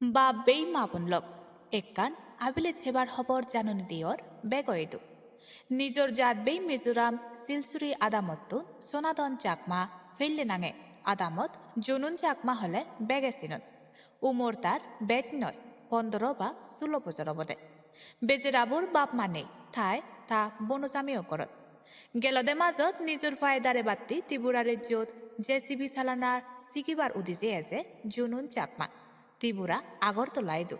বা বেই মাবুনলক একান আবিলে ছেবার হবর জাননি দিয়র বেগয়েদু নিজর জাত বেই মিজোরাম সিলসুরি আদামত্তুন সোনাদন চাকমা ফেললে নাঙে আদামত জুনুন চাকমা হলে বেগেছিনুন উমর তার বেগ নয় 15 বা 16 বছর অবদে বেজেরাবুর বাপ মানে ঠাই তা বনজামিও করত গেলদে মাজত নিজর ফায়দারে বাত্তি ত্রিপুরারে যত জেসিবি চালানার সিকিবার উদিছে এজে জুনুন চাকমা ত্রিপুরা আগরতলায় দু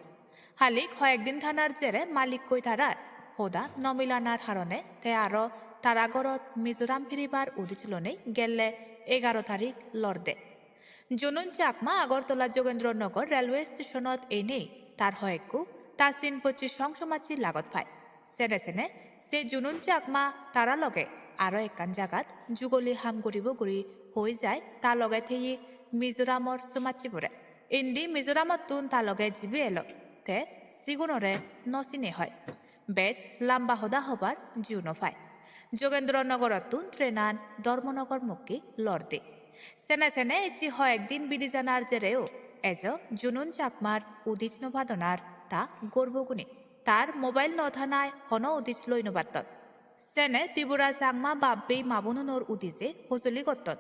হালি কয়েকদিন থানার জেরে মালিক কই থারার হোদা নমিলানার হারণে তে আরো তার আগরত মিজোরাম ফিরিবার উদিছিল নেই গেলে 11 তারিখ লড়দে জুনুন চাকমা আগরতলা যোগেন্দ্রনগর রেলওয়ে স্টেশনত এনেই তার হয়েকু তাসিন 25 সংসমাচি লাগত পায় সেনে সেনে সে জুনুন চাকমা তারা লগে আরো একান জাগাত যুগলি হাম গরিব গুড়ি হয়ে যায় তা লগে থেই মিজোরামর সুমাচি পড়ে ইন্দি মিজোরামত তুন তা লগে জিবি এলো তে সিগুনরে নচিনে হয় বেজ লাম্বা হদা হবার জিউনো ফায় যোগেন্দ্রনগরত তুন ট্রেনান ধর্মনগর মুক্কি লড়দে সেনে সেনে ইচি হয় একদিন বিধি জানার জেরেও এজ জুনুন চাকমার উদিত নবাদনার তা গর্বগুণী তার মোবাইল নথানায় হন উদিত লইনবাত্তন সেনে ত্রিপুরা চাকমা বাব্বেই মাবুনুনোর উদিছে হজলি গত্তন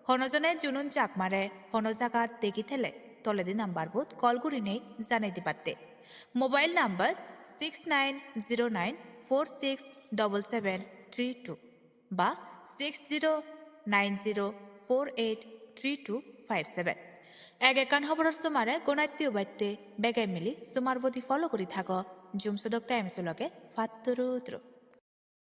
হনজনে জুনুন চাকমারে হন জাগাত দেখি থেলে তলেদি নাম্বার বুথ কলগুড়ি নেই জানাই দিবাত্তে মোবাইল নাম্বার 6909467732 বা 6090483257 একান খবরের সুমারে গণাত্য বাইতে বেগাই মিলি সুমার প্রতি ফলো করি থাক জুম সুদক টাইমস লগে ফাত্তরুদ্র